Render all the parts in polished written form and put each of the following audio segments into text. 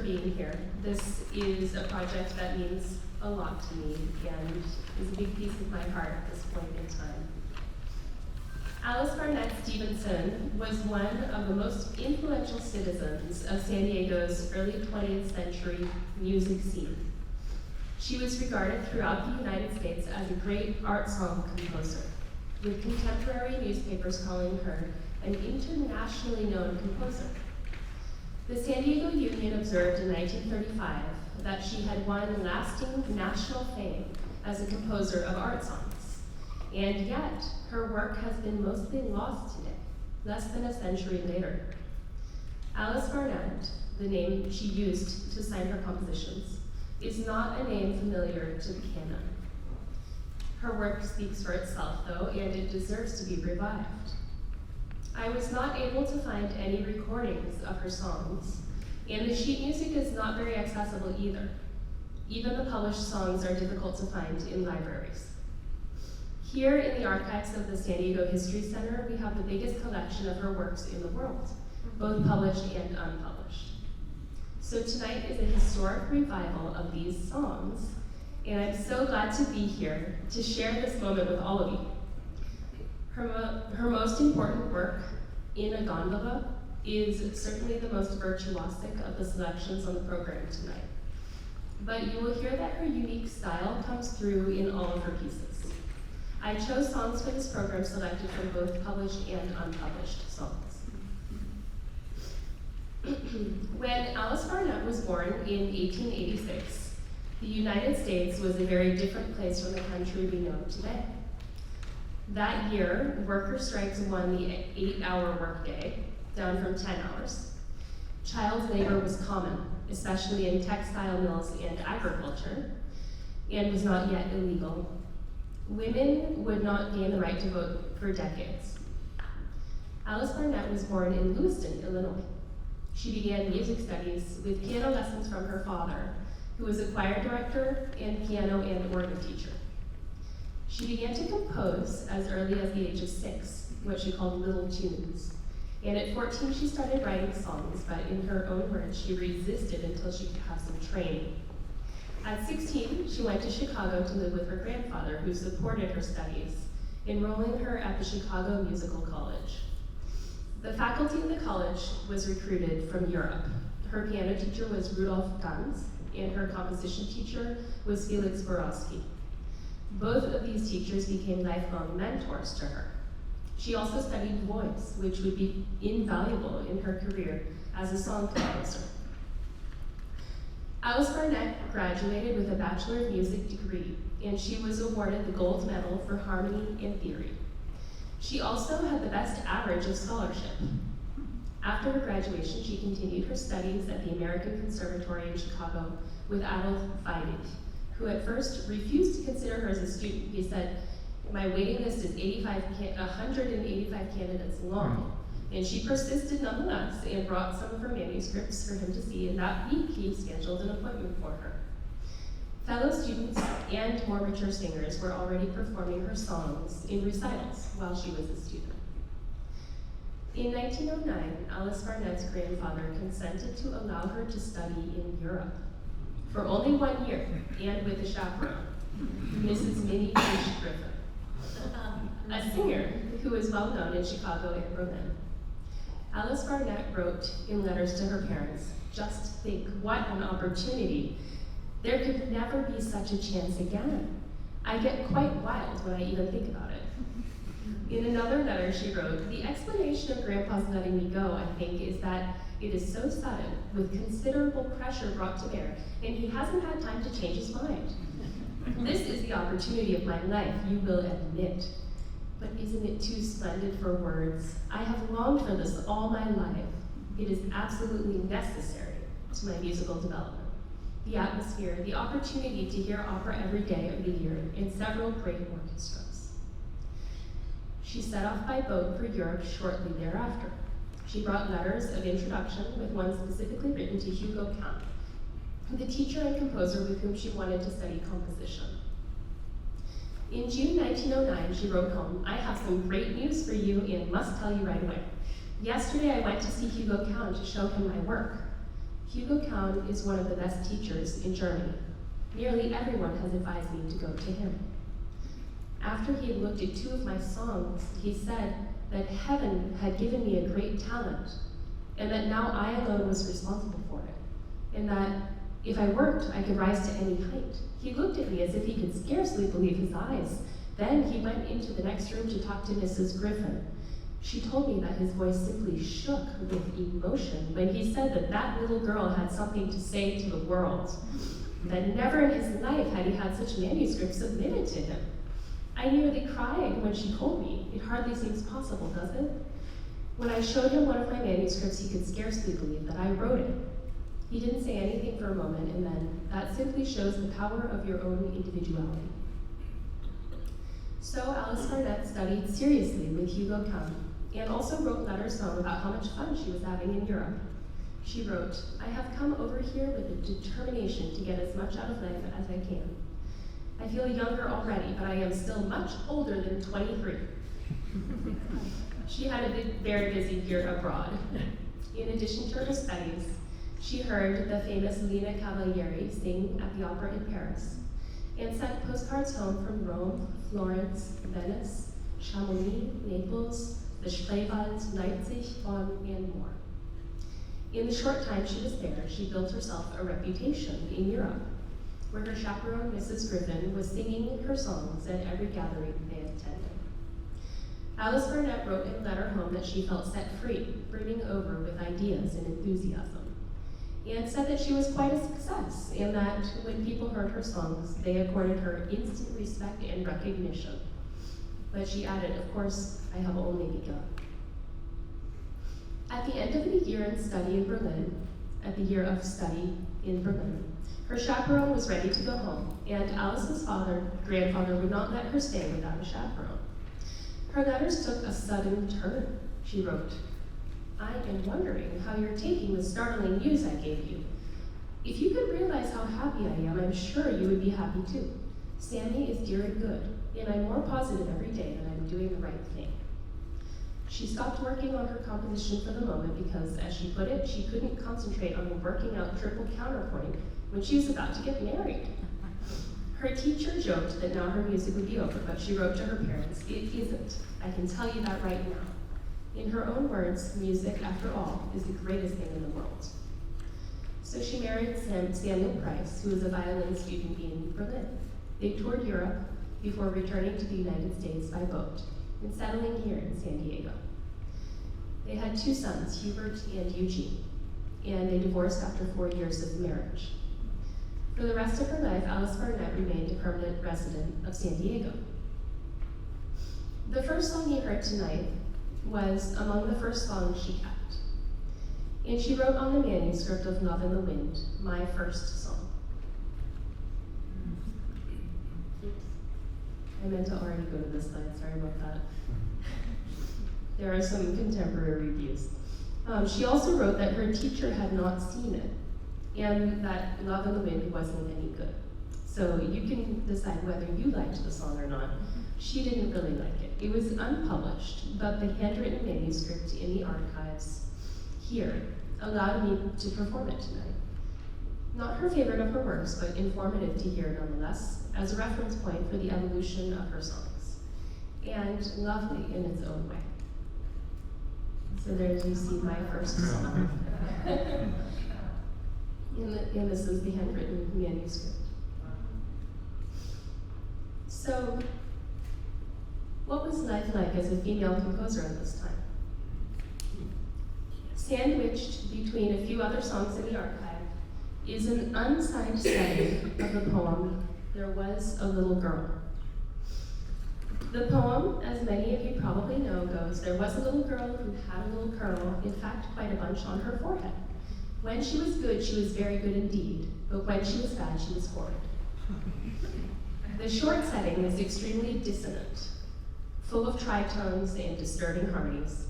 being here. This is a project that means a lot to me and is a big piece of my heart at this point in time. Alice Barnett Stevenson was one of the most influential citizens of San Diego's early 20th century music scene. She was regarded throughout the United States as a great art song composer, with contemporary newspapers calling her an internationally known composer. The San Diego Union observed in 1935 that she had won lasting national fame as a composer of art songs, and yet her work has been mostly lost today, less than a century later. Alice Barnett, the name she used to sign her compositions, is not a name familiar to the canon. Her work speaks for itself, though, and it deserves to be revived. I was not able to find any recordings of her songs, and the sheet music is not very accessible either. Even the published songs are difficult to find in libraries. Here in the archives of the San Diego History Center, we have the biggest collection of her works in the world, both published and unpublished. So tonight is a historic revival of these songs, and I'm so glad to be here to share this moment with all of you. Her most important work, In a Gondola, is certainly the most virtuosic of the selections on the program tonight. But you will hear that her unique style comes through in all of her pieces. I chose songs for this program selected from both published and unpublished songs. When Alice Barnett was born in 1886, the United States was a very different place from the country we know today. That year, worker strikes won the 8-hour workday, down from 10 hours. Child labor was common, especially in textile mills and agriculture, and was not yet illegal. Women would not gain the right to vote for decades. Alice Barnett was born in Lewiston, Illinois. She began music studies with piano lessons from her father, who was a choir director and piano and organ teacher. She began to compose as early as the age of 6, what she called little tunes. And at 14, she started writing songs, but in her own words, she resisted until she could have some training. At 16, she went to Chicago to live with her grandfather, who supported her studies, enrolling her at the Chicago Musical College. The faculty in the college was recruited from Europe. Her piano teacher was Rudolf Ganz, and her composition teacher was Felix Borowski. Both of these teachers became lifelong mentors to her. She also studied voice, which would be invaluable in her career as a song composer. Alice Barnett graduated with a Bachelor of Music degree, and she was awarded the gold medal for harmony and theory. She also had the best average of scholarship. After her graduation, she continued her studies at the American Conservatory in Chicago with Adolf Weidig, who at first refused to consider her as a student. He said, "My waiting list is 185 candidates long." And she persisted nonetheless and brought some of her manuscripts for him to see, and that week he scheduled an appointment for her. Fellow students and more mature singers were already performing her songs in recitals while she was a student. In 1909, Alice Barnett's grandfather consented to allow her to study in Europe for only 1 year, and with a chaperone, Mrs. Minnie H. Griffin, a singer who was well known in Chicago and Berlin. Alice Barnett wrote in letters to her parents, "Just think, what an opportunity. There could never be such a chance again. I get quite wild when I even think about it." In another letter she wrote, "The explanation of Grandpa's letting me go, I think, is that it is so sudden, with considerable pressure brought to bear, and he hasn't had time to change his mind. This is the opportunity of my life, you will admit. But isn't it too splendid for words? I have longed for this all my life. It is absolutely necessary to my musical development. The atmosphere, the opportunity to hear opera every day of the year in several great orchestras." She set off by boat for Europe shortly thereafter. She brought letters of introduction, with one specifically written to Hugo Kahn, the teacher and composer with whom she wanted to study composition. In June 1909, she wrote home, "I have some great news for you and must tell you right away. Yesterday I went to see Hugo Kahn to show him my work. Hugo Kahn is one of the best teachers in Germany. Nearly everyone has advised me to go to him. After he had looked at 2 of my songs, he said that heaven had given me a great talent, and that now I alone was responsible for it, and that if I worked, I could rise to any height. He looked at me as if he could scarcely believe his eyes. Then he went into the next room to talk to Mrs. Griffin. She told me that his voice simply shook with emotion when he said that that little girl had something to say to the world, that never in his life had he had such manuscripts submitted to him. I nearly cried when she told me. It hardly seems possible, does it? When I showed him one of my manuscripts, he could scarcely believe that I wrote it. He didn't say anything for a moment, and then, that simply shows the power of your own individuality. So Alice Barnett studied seriously with Hugo Kahn, and also wrote letters home about how much fun she was having in Europe. She wrote, "I have come over here with a determination to get as much out of life as I can. I feel younger already, but I am still much older than 23. She had a very busy year abroad. In addition to her studies, she heard the famous Lina Cavalieri sing at the opera in Paris, and sent postcards home from Rome, Florence, Venice, Chamonix, Naples, the Spreewald, Leipzig, Bonn, and more. In the short time she was there, she built herself a reputation in Europe, where her chaperone, Mrs. Griffin, was singing her songs at every gathering they attended. Alice Barnett wrote in a letter home that she felt set free, brimming over with ideas and enthusiasm, and said that she was quite a success, and that when people heard her songs, they accorded her instant respect and recognition. But she added, "Of course, I have only begun." At the end of the year of study in Berlin, her chaperone was ready to go home, and Alice's grandfather would not let her stay without a chaperone. Her letters took a sudden turn. She wrote, "I am wondering how you're taking the startling news I gave you. If you could realize how happy I am, I'm sure you would be happy too. Sammy is dear and good, and I'm more positive every day that I'm doing the right thing." She stopped working on her composition for the moment because, as she put it, she couldn't concentrate on working out triple counterpoint when she was about to get married. Her teacher joked that now her music would be over, but she wrote to her parents, "It isn't. I can tell you that right now." In her own words, music, after all, is the greatest thing in the world. So she married Samuel Price, who was a violin student in Berlin. They toured Europe before returning to the United States by boat and settling here in San Diego. They had 2 sons, Hubert and Eugene, and they divorced after 4 years of marriage. For the rest of her life, Alice Barnett remained a permanent resident of San Diego. The first song you heard tonight was among the first songs she kept, and she wrote on the manuscript of Love in the Wind, my first song. Oops. I meant to already go to this slide, sorry about that. There are some contemporary reviews. She also wrote that her teacher had not seen it, and that Love in the Wind wasn't any good. So you can decide whether you liked the song or not. She didn't really like it. It was unpublished, but the handwritten manuscript in the archives here allowed me to perform it tonight. Not her favorite of her works, but informative to hear nonetheless, as a reference point for the evolution of her songs, and lovely in its own way. So there you see my first song. And this is the handwritten manuscript. So, what was life like as a female composer at this time? Sandwiched between a few other songs in the archive is an unsigned study of the poem, There Was a Little Girl. The poem, as many of you probably know, goes, there was a little girl who had a little curl, in fact quite a bunch on her forehead. When she was good, she was very good indeed, but when she was bad, she was horrid. The short setting is extremely dissonant, full of tritones and disturbing harmonies.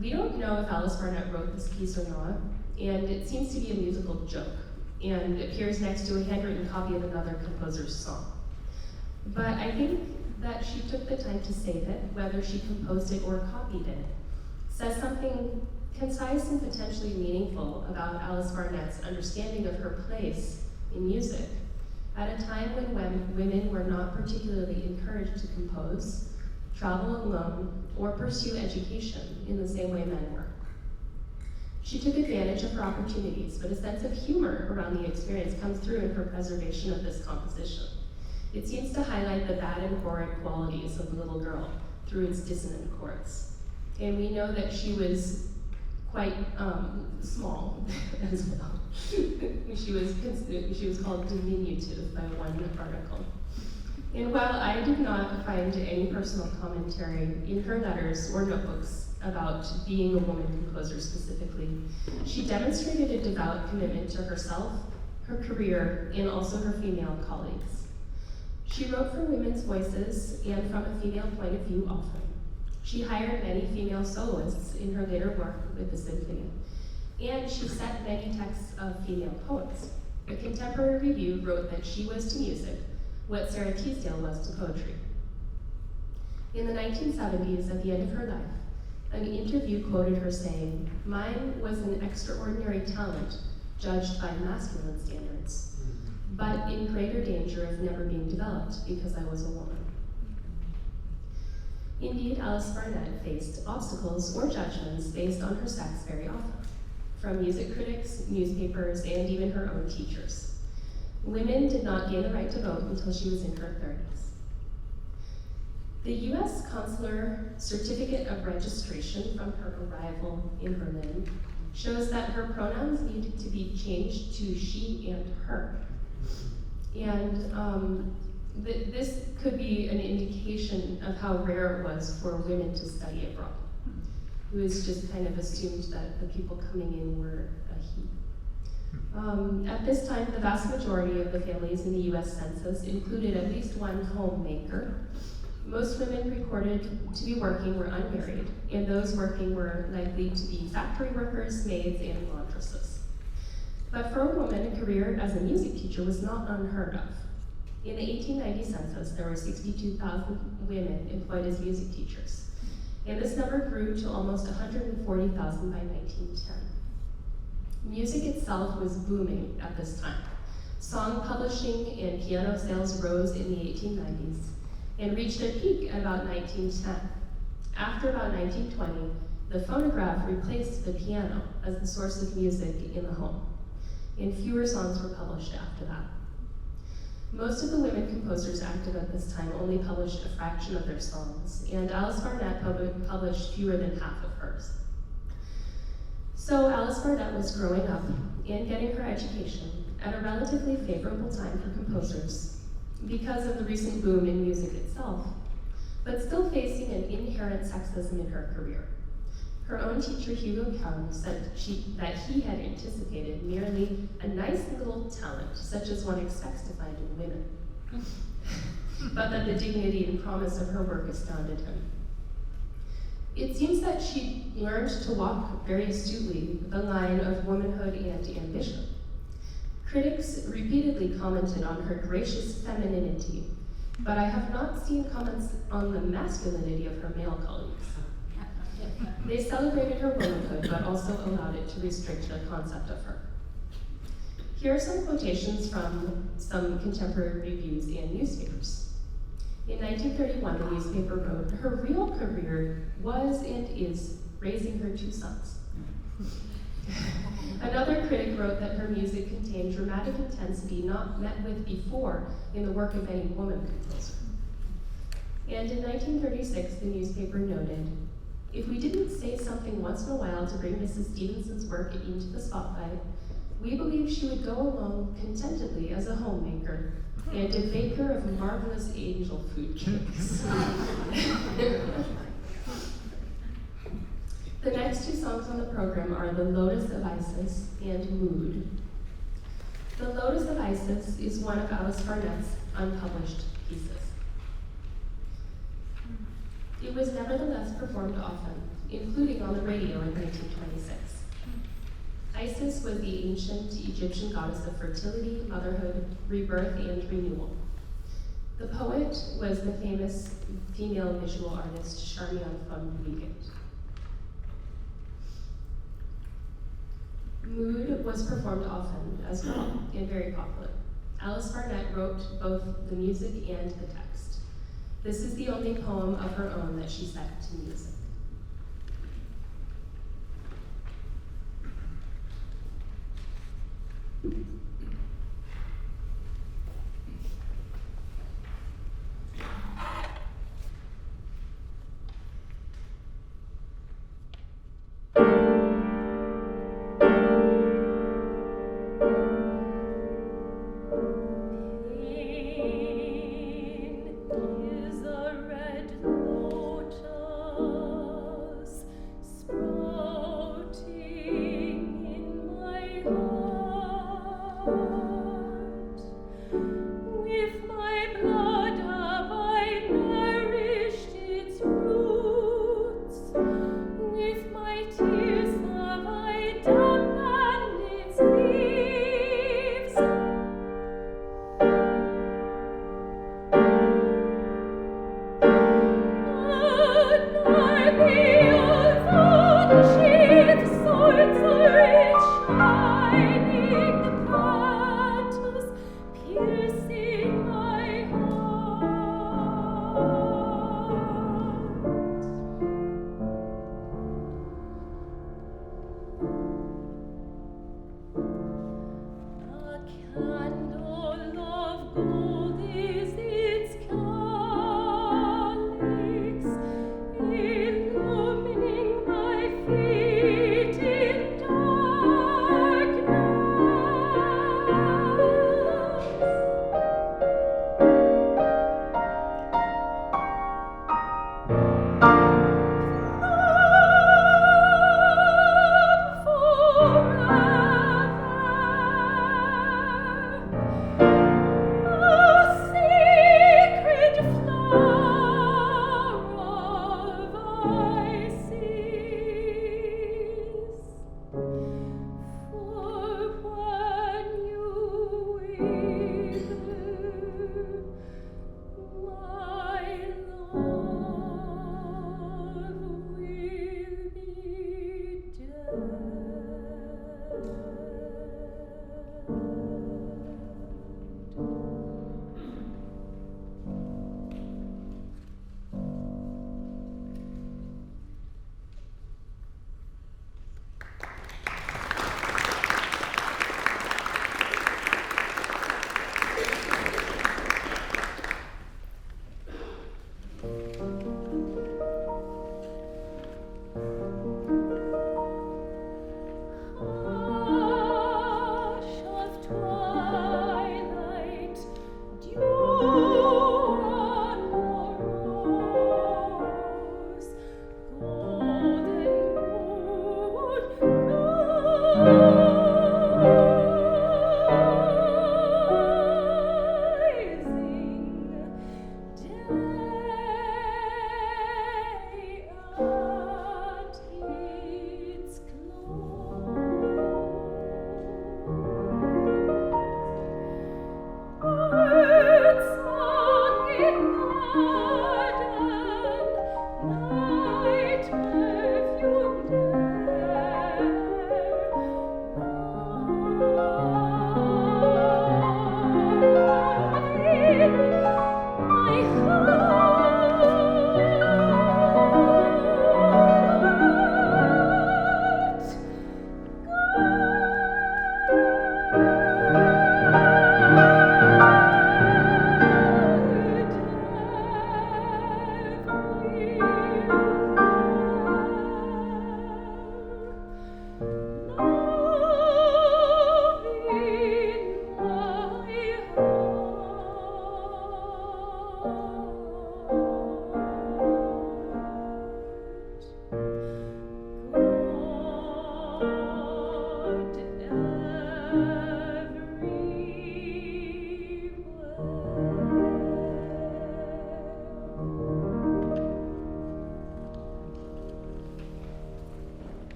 We don't know if Alice Barnett wrote this piece or not, and it seems to be a musical joke, and appears next to a handwritten copy of another composer's song. But I think that she took the time to say that, whether she composed it or copied it, says something concise and potentially meaningful about Alice Barnett's understanding of her place in music at a time when women were not particularly encouraged to compose, travel alone, or pursue education in the same way men were. She took advantage of her opportunities, but a sense of humor around the experience comes through in her preservation of this composition. It seems to highlight the bad and horrid qualities of the little girl through its dissonant chords. And we know that she was quite small as well. She was called diminutive by one article. And while I did not find any personal commentary in her letters or notebooks about being a woman composer specifically, she demonstrated a devout commitment to herself, her career, and also her female colleagues. She wrote for women's voices and from a female point of view often. She hired many female soloists in her later work with the symphony, and she set many texts of female poets. A contemporary review wrote that she was to music what Sarah Teasdale was to poetry. In the 1970s, at the end of her life, an interview quoted her saying, "Mine was an extraordinary talent judged by masculine standards, but in greater danger of never being developed because I was a woman." Indeed, Alice Barnett faced obstacles or judgments based on her sex very often, from music critics, newspapers, and even her own teachers. Women did not gain the right to vote until she was in her 30s. The U.S. Consular Certificate of Registration from her arrival in Berlin shows that her pronouns needed to be changed to she and her. And this could be an indication of how rare it was for women to study abroad. It was just kind of assumed that the people coming in were a he. At this time, the vast majority of the families in the US Census included at least one homemaker. Most women recorded to be working were unmarried, and those working were likely to be factory workers, maids, and laundresses. But for a woman, a career as a music teacher was not unheard of. In the 1890 census, there were 62,000 women employed as music teachers, and this number grew to almost 140,000 by 1910. Music itself was booming at this time. Song publishing and piano sales rose in the 1890s and reached a peak at about 1910. After about 1920, the phonograph replaced the piano as the source of music in the home, and fewer songs were published after that. Most of the women composers active at this time only published a fraction of their songs, and Alice Barnett published fewer than half of hers. So Alice Barnett was growing up and getting her education at a relatively favorable time for composers because of the recent boom in music itself, but still facing an inherent sexism in her career. Her own teacher, Hugo Kaum, said that he had anticipated merely a nice little talent, such as one expects to find in women, but that the dignity and promise of her work astounded him. It seems that she learned to walk very astutely the line of womanhood and ambition. Critics repeatedly commented on her gracious femininity, but I have not seen comments on the masculinity of her male colleagues. They celebrated her womanhood, but also allowed it to restrict their concept of her. Here are some quotations from some contemporary reviews and newspapers. In 1931, the newspaper wrote, "Her real career was and is raising her two sons." Another critic wrote that her music contained dramatic intensity not met with before in the work of any woman composer. And in 1936, the newspaper noted, "If we didn't say something once in a while to bring Mrs. Stevenson's work into the spotlight, we believe she would go along contentedly as a homemaker and a baker of marvelous angel food cakes." The next two songs on the program are The Lotus of Isis and Mood. The Lotus of Isis is one of Alice Barnett's unpublished pieces. It was nevertheless performed often, including on the radio in 1926. Isis was the ancient Egyptian goddess of fertility, motherhood, rebirth, and renewal. The poet was the famous female visual artist Charmian von Wiegand. Mood was performed often as well and very popular. Alice Barnett wrote both the music and the text. This is the only poem of her own that she set to music. Shining bright.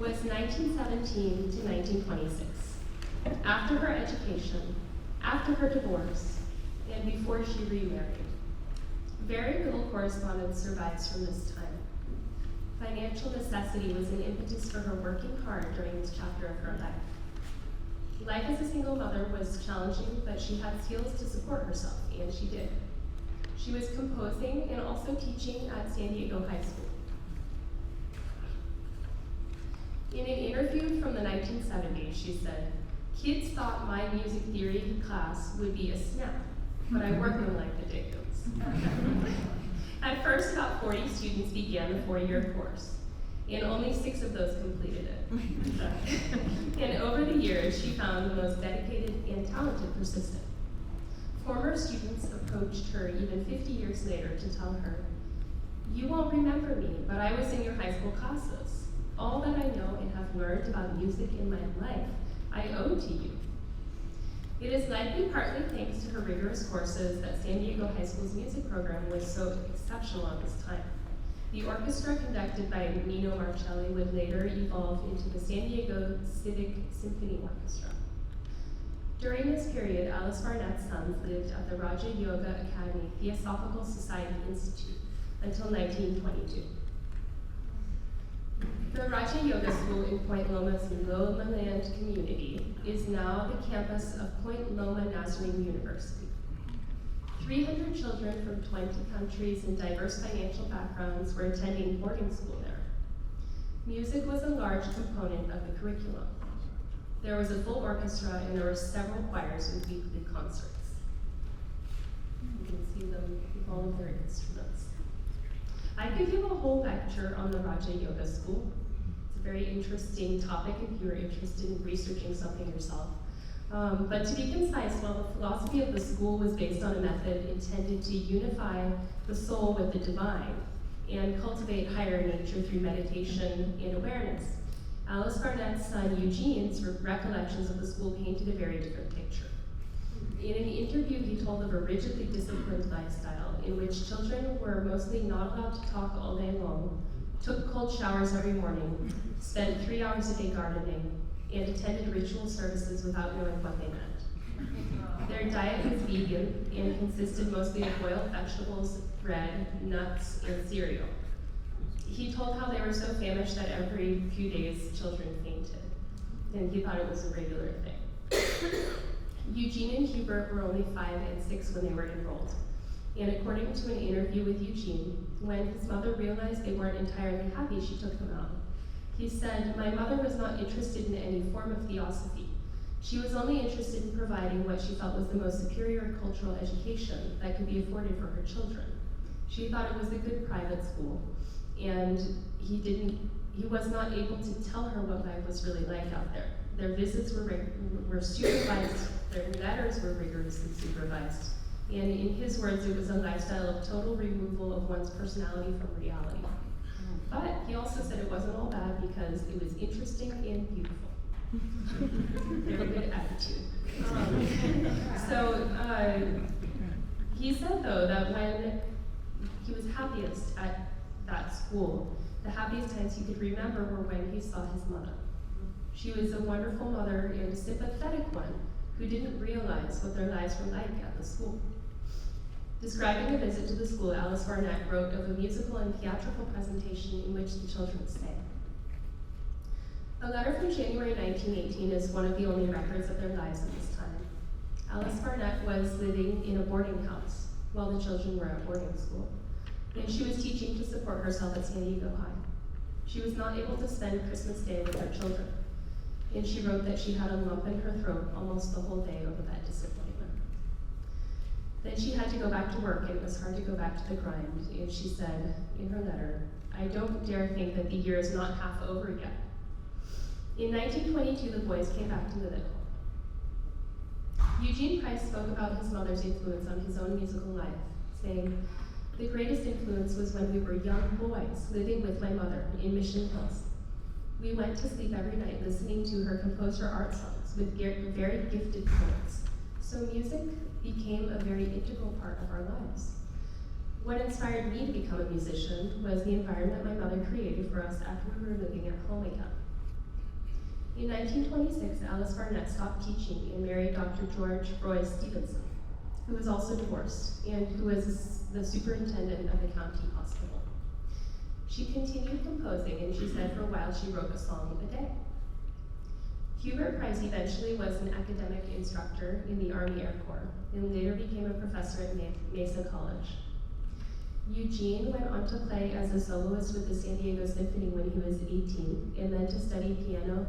was 1917 to 1926, after her education, after her divorce, and before she remarried. Very little correspondence survives from this time. Financial necessity was an impetus for her working hard during this chapter of her life. Life as a single mother was challenging, but she had skills to support herself, and she did. She was composing and also teaching at San Diego High School. In an interview from the 1970s, she said, "Kids thought my music theory class would be a snap, but I worked them like the Dickens." At first, about 40 students began the 4-year course, and only 6 of those completed it. And over the years, she found the most dedicated and talented persistent. Former students approached her even 50 years later to tell her, "You won't remember me, but I was in your high school classes. All that I know and have learned about music in my life, I owe to you." It is likely partly thanks to her rigorous courses that San Diego High School's music program was so exceptional at this time. The orchestra conducted by Nino Marcelli would later evolve into the San Diego Civic Symphony Orchestra. During this period, Alice Barnett's sons lived at the Raja Yoga Academy Theosophical Society Institute until 1922. The Raja Yoga School in Point Loma's Loma-Land community is now the campus of Point Loma Nazarene University. 300 children from 20 countries and diverse financial backgrounds were attending boarding school there. Music was a large component of the curriculum. There was a full orchestra and there were several choirs with weekly concerts. You can see them with all of their instruments. I could give a whole lecture on the Raja Yoga School. It's a very interesting topic if you are interested in researching something yourself. But to be concise, while the philosophy of the school was based on a method intended to unify the soul with the divine and cultivate higher nature through meditation and awareness, Alice Barnett's son Eugene's recollections of the school painted a very different picture. In an interview, he told of a rigidly disciplined lifestyle in which children were mostly not allowed to talk all day long, took cold showers every morning, spent 3 hours a day gardening, and attended ritual services without knowing what they meant. Their diet was vegan and consisted mostly of boiled vegetables, bread, nuts, and cereal. He told how they were so famished that every few days children fainted, and he thought it was a regular thing. Eugene and Hubert were only 5 and 6 when they were enrolled, and according to an interview with Eugene, when his mother realized they weren't entirely happy, she took them out. He said, "My mother was not interested in any form of theosophy. She was only interested in providing what she felt was the most superior cultural education that could be afforded for her children. She thought it was a good private school, and he was not able to tell her what life was really like out there. Their visits were supervised, their letters were rigorously supervised, and in his words, it was a lifestyle of total removal of one's personality from reality." But he also said it wasn't all bad because it was interesting and beautiful. Very good attitude. He said though that when he was happiest at that school, the happiest times he could remember were when he saw his mother. She was a wonderful mother and a sympathetic one who didn't realize what their lives were like at the school. Describing a visit to the school, Alice Barnett wrote of a musical and theatrical presentation in which the children sang. A letter from January 1918 is one of the only records of their lives at this time. Alice Barnett was living in a boarding house while the children were at boarding school, and she was teaching to support herself at San Diego High. She was not able to spend Christmas Day with her children, and she wrote that she had a lump in her throat almost the whole day over that disappointment. Then she had to go back to work, and it was hard to go back to the grind, and she said in her letter, "I don't dare think that the year is not half over yet." In 1922, the boys came back to live at home. Eugene Price spoke about his mother's influence on his own musical life, saying, "The greatest influence was when we were young boys living with my mother in Mission Hills. We went to sleep every night listening to her compose her art songs with very gifted poets. So music became a very integral part of our lives. What inspired me to become a musician was the environment my mother created for us after we were living at home again. In 1926, Alice Barnett stopped teaching and married Dr. George Roy Stevenson, who was also divorced and who was the superintendent of the county hospital. She continued composing, and she said for a while she wrote a song a day. Hubert Price eventually was an academic instructor in the Army Air Corps and later became a professor at Mesa College. Eugene went on to play as a soloist with the San Diego Symphony when he was 18, and then to study piano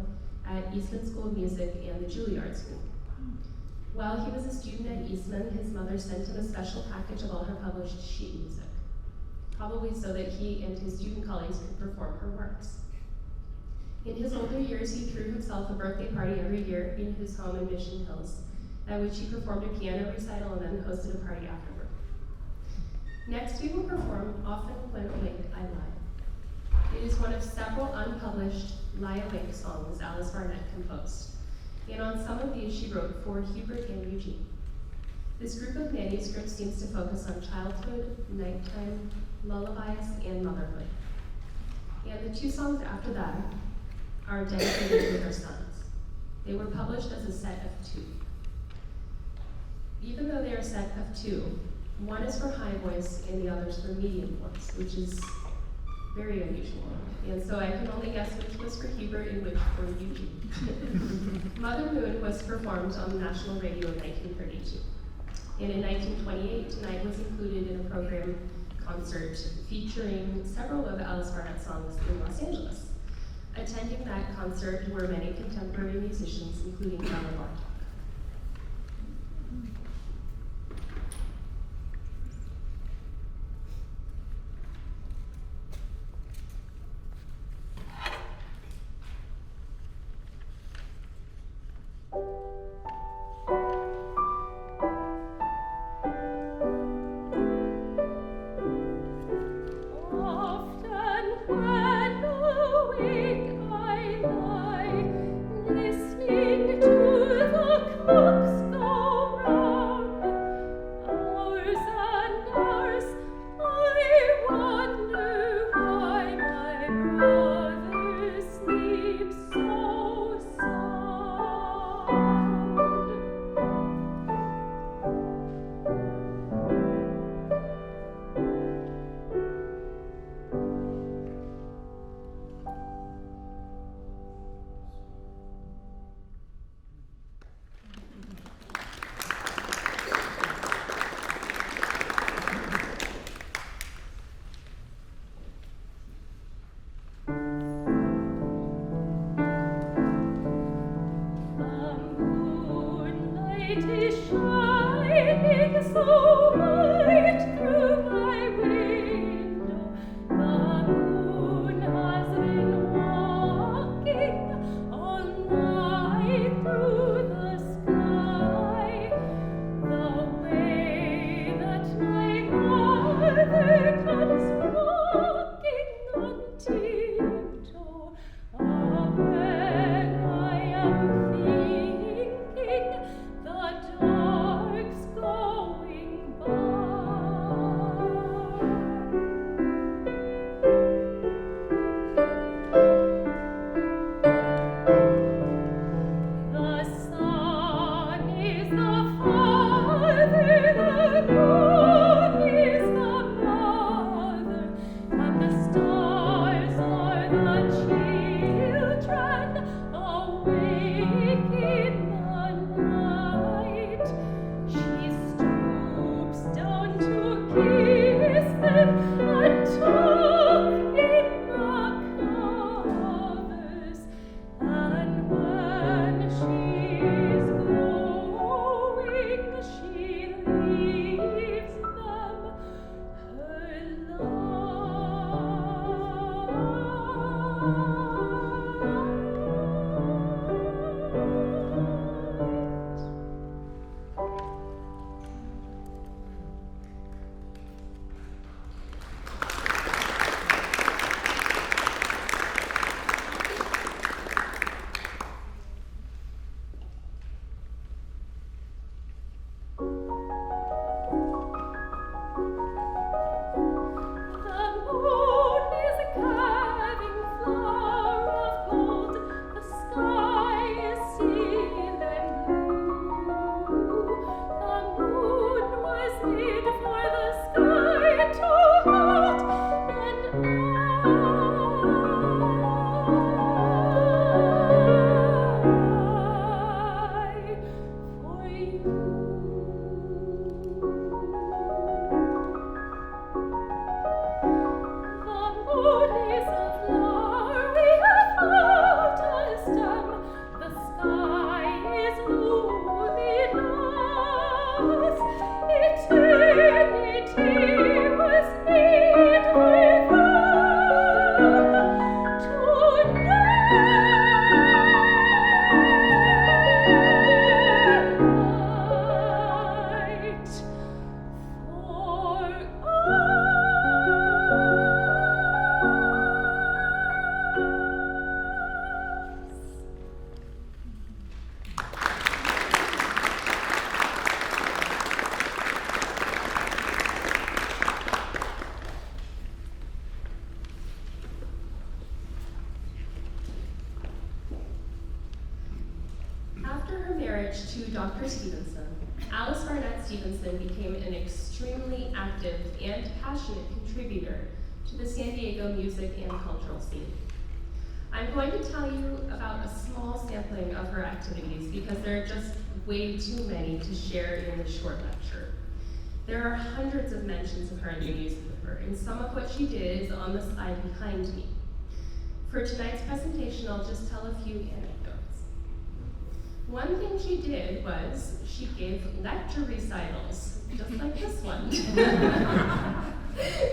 at Eastman School of Music and the Juilliard School. While he was a student at Eastman, his mother sent him a special package of all her published sheet music, probably so that he and his student colleagues could perform her works. In his older years, he threw himself a birthday party every year in his home in Mission Hills, at which he performed a piano recital and then hosted a party afterward. Next, we will perform Often When Awake I Lie. It is one of several unpublished lie awake songs Alice Barnett composed, and on some of these she wrote for Hubert and Eugene. This group of manuscripts seems to focus on childhood, nighttime, lullabies, and motherhood. And the two songs after that are dedicated to her sons. They were published as a set of two. Even though they are a set of two, one is for high voice and the other is for medium voice, which is very unusual. And so I can only guess which was for Hubert and which for Eugene. Mother Moon was performed on the national radio in 1932. And in 1928, Tonight was included in a program concert featuring several of Alice Barnett songs in Los Angeles. Attending that concert were many contemporary musicians, including Bella Bartok. The marriage to Dr. Stevenson, Alice Barnett Stevenson became an extremely active and passionate contributor to the San Diego music and cultural scene. I'm going to tell you about a small sampling of her activities because there are just way too many to share in this short lecture. There are hundreds of mentions of her in the newspaper, and some of what she did is on the slide behind me. For tonight's presentation, I'll just tell a few anecdotes. One thing she did was she gave lecture recitals, just like this one.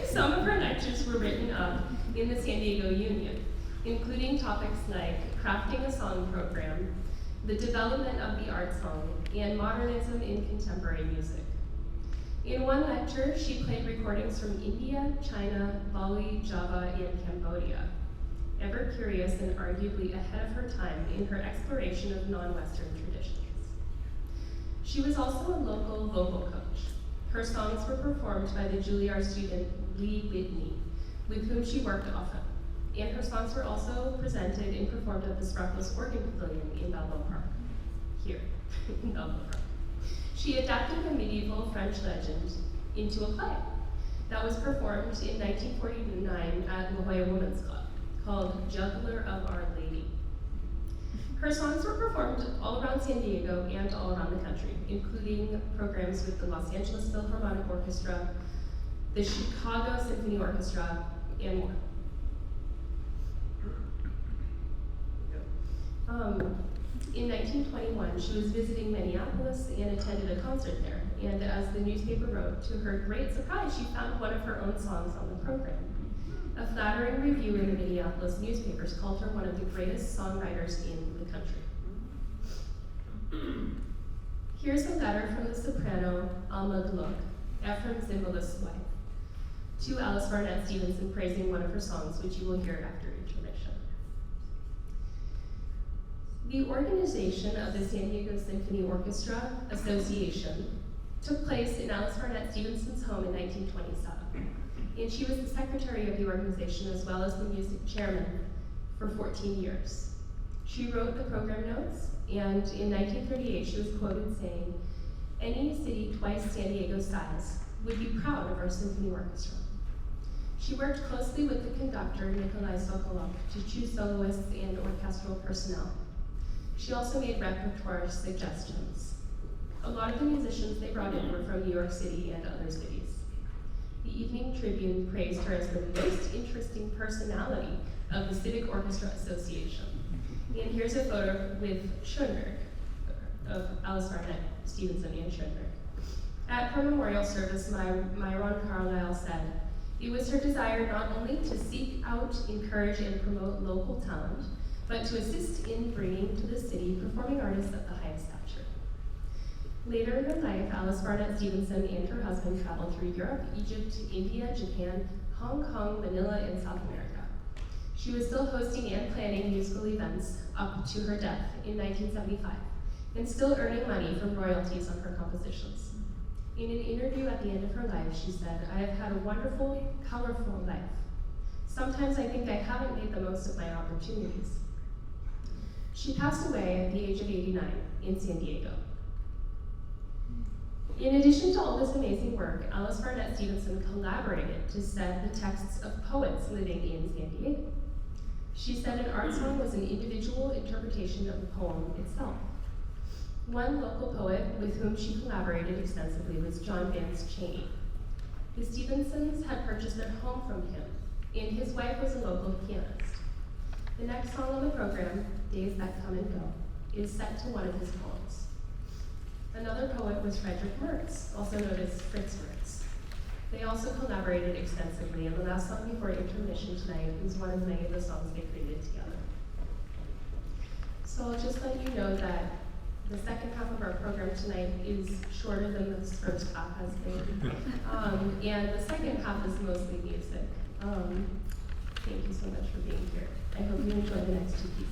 Some of her lectures were written up in the San Diego Union, including topics like crafting a song program, the development of the art song, and modernism in contemporary music. In one lecture, she played recordings from India, China, Bali, Java, and Cambodia, ever curious and arguably ahead of her time in her exploration of non-Western traditions. She was also a local vocal coach. Her songs were performed by the Juilliard student Lee Whitney, with whom she worked often, and her songs were also presented and performed at the Sparkles Organ Pavilion in Balboa Park, here in Balboa Park. She adapted a medieval French legend into a play that was performed in 1949 at La Jolla Women's Club, called Juggler of Our Lady. Her songs were performed all around San Diego and all around the country, including programs with the Los Angeles Philharmonic Orchestra, the Chicago Symphony Orchestra, and more. In 1921, she was visiting Minneapolis and attended a concert there, and as the newspaper wrote, to her great surprise, she found one of her own songs on the program. A flattering review in the Minneapolis newspapers called her one of the greatest songwriters in the country. Here's a letter from the soprano Alma Gluck, Ephraim Zimbalist's wife, to Alice Barnett Stevenson praising one of her songs, which you will hear after intermission. The organization of the San Diego Symphony Orchestra Association took place in Alice Barnett Stevenson's home in 1927, and she was the secretary of the organization as well as the music chairman for 14 years. She wrote the program notes, and in 1938 she was quoted saying, "Any city twice San Diego's size would be proud of our symphony orchestra." She worked closely with the conductor, Nikolai Sokolov, to choose soloists and orchestral personnel. She also made repertoire suggestions. A lot of the musicians they brought in were from New York City and other cities. The Evening Tribune praised her as the most interesting personality of the Civic Orchestra Association. And here's a photo with Schoenberg, of Alice Barnett Stevenson and Schoenberg. At her memorial service, Myron Carlyle said, "It was her desire not only to seek out, encourage, and promote local talent, but to assist in bringing to the city performing artists of the highest stature." Later in her life, Alice Barnett Stevenson and her husband traveled through Europe, Egypt, India, Japan, Hong Kong, Manila, and South America. She was still hosting and planning musical events up to her death in 1975, and still earning money from royalties on her compositions. In an interview at the end of her life, she said, "I have had a wonderful, colorful life. Sometimes I think I haven't made the most of my opportunities." She passed away at the age of 89 in San Diego. In addition to all this amazing work, Alice Barnett Stevenson collaborated to set the texts of poets living in San Diego. She said an art song was an individual interpretation of the poem itself. One local poet with whom she collaborated extensively was John Vance Cheney. The Stevensons had purchased their home from him, and his wife was a local pianist. The next song on the program, Days That Come and Go, is set to one of his poems. Another poet was Frederick Mertz, also known as Fritz Mertz. They also collaborated extensively, and the last song before intermission tonight is one of many of the songs they created together. So I'll just let you know that the second half of our program tonight is shorter than this first half has been. And the second half is mostly music. Thank you so much for being here. I hope you enjoy the next two pieces.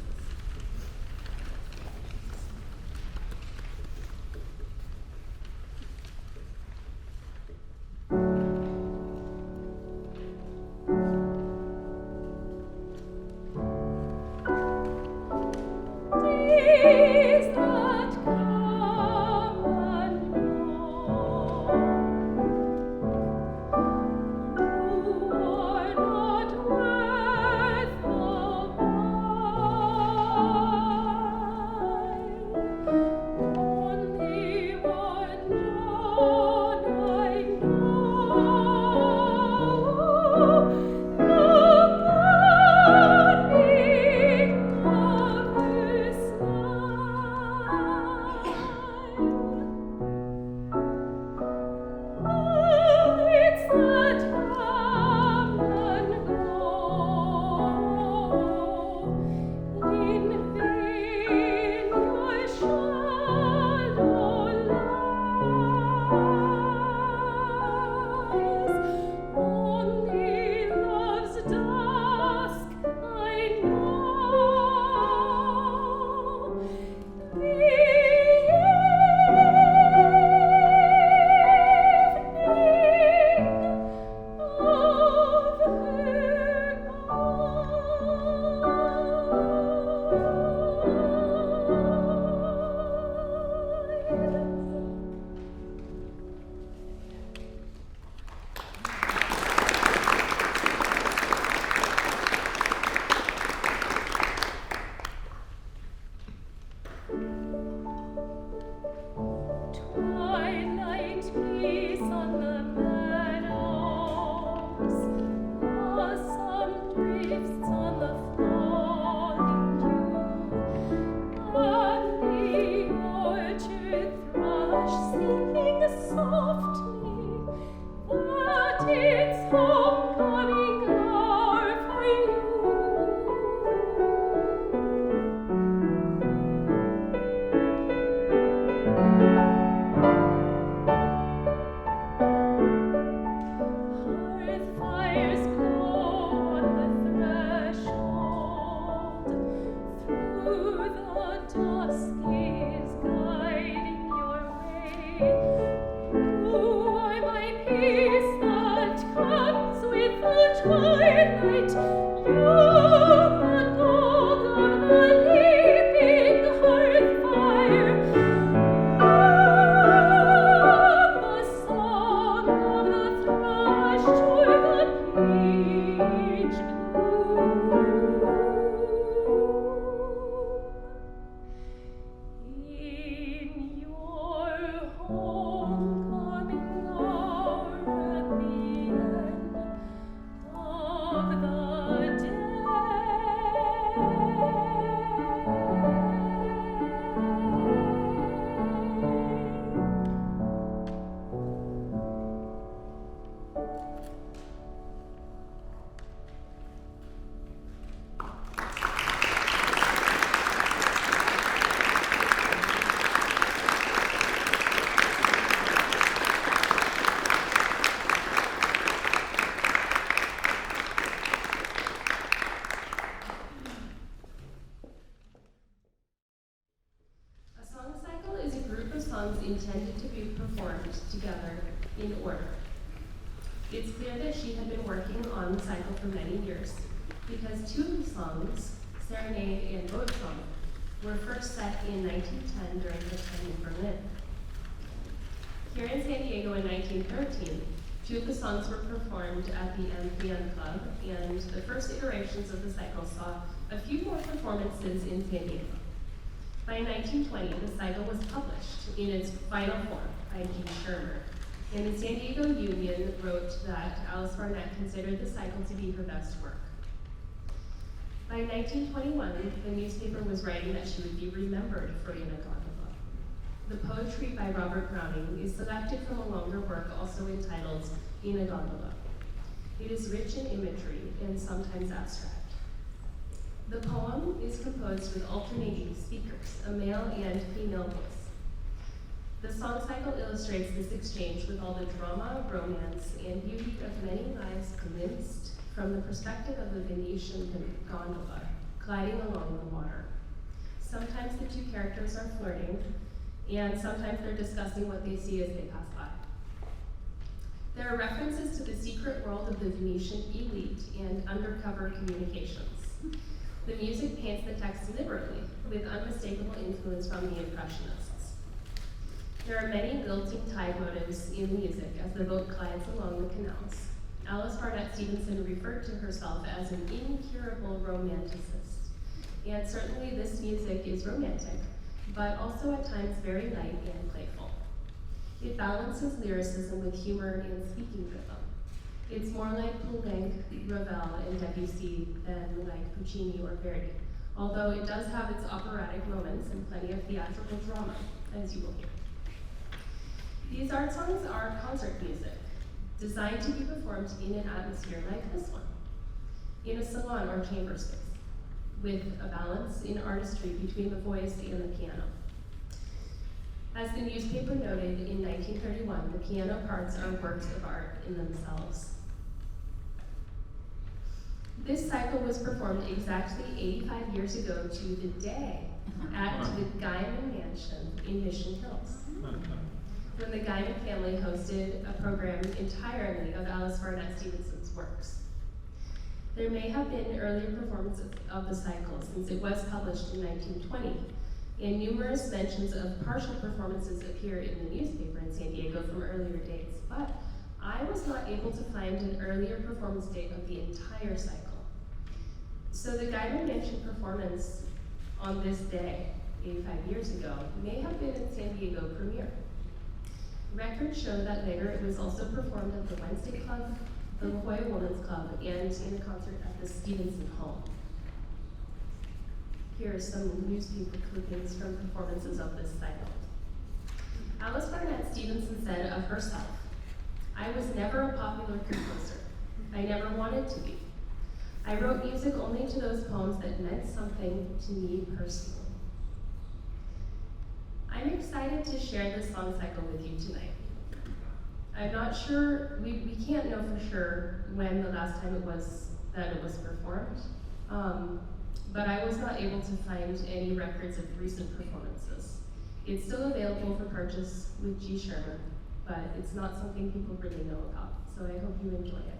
Days that come Intended to be performed together in order. It's clear that she had been working on the cycle for many years because two of the songs, Serenade and Boat Song, were first set in 1910 during her time in Berlin. Here in San Diego in 1913, two of the songs were performed at the MPN Club, and the first iterations of the cycle saw a few more performances in San Diego. By 1920, the cycle was published in its final form by G. Schirmer, and the San Diego Union wrote that Alice Barnett considered the cycle to be her best work. By 1921, the newspaper was writing that she would be remembered for In a Gondola. The poetry by Robert Browning is selected from a longer work also entitled In a Gondola. It is rich in imagery and sometimes abstract. The poem is composed with alternating speakers, a male and female voice. The song cycle illustrates this exchange with all the drama, romance, and beauty of many lives glimpsed from the perspective of the Venetian gondola gliding along the water. Sometimes the two characters are flirting, and sometimes they're discussing what they see as they pass by. There are references to the secret world of the Venetian elite and undercover communications. The music paints the text liberally, with unmistakable influence from the Impressionists. There are many lilting tide motives in the music as the boat glides along the canals. Alice Barnett Stevenson referred to herself as an incurable romanticist. And certainly this music is romantic, but also at times very light and playful. It balances lyricism with humor and speaking rhythm. It's more like Poulenc, Ravel, and Debussy than like Puccini or Verdi, although it does have its operatic moments and plenty of theatrical drama, as you will hear. These art songs are concert music, designed to be performed in an atmosphere like this one, in a salon or chamber space, with a balance in artistry between the voice and the piano. As the newspaper noted in 1931, the piano parts are works of art in themselves. This cycle was performed exactly 85 years ago to the day at the Guyman Mansion in Mission Hills, when the Guyman family hosted a program entirely of Alice Barnett Stevenson's works. There may have been earlier performances of the cycle since it was published in 1920, and numerous mentions of partial performances appear in the newspaper in San Diego from earlier dates, but I was not able to find an earlier performance date of the entire cycle. So the Guyman Mansion performance on this day, 85 years ago, may have been in San Diego premiere. Records show that later it was also performed at the Wednesday Club, the La Jolla Women's Club, and in a concert at the Stevenson home. Here are some newspaper clippings from performances of this cycle. Alice Barnett Stevenson said of herself, "I was never a popular composer. I never wanted to be. I wrote music only to those poems that meant something to me personally." I'm excited to share this song cycle with you tonight. I'm not sure, we can't know for sure when the last time it was performed, but I was not able to find any records of recent performances. It's still available for purchase with G. Sherman, but it's not something people really know about, so I hope you enjoy it.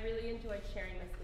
really enjoyed sharing this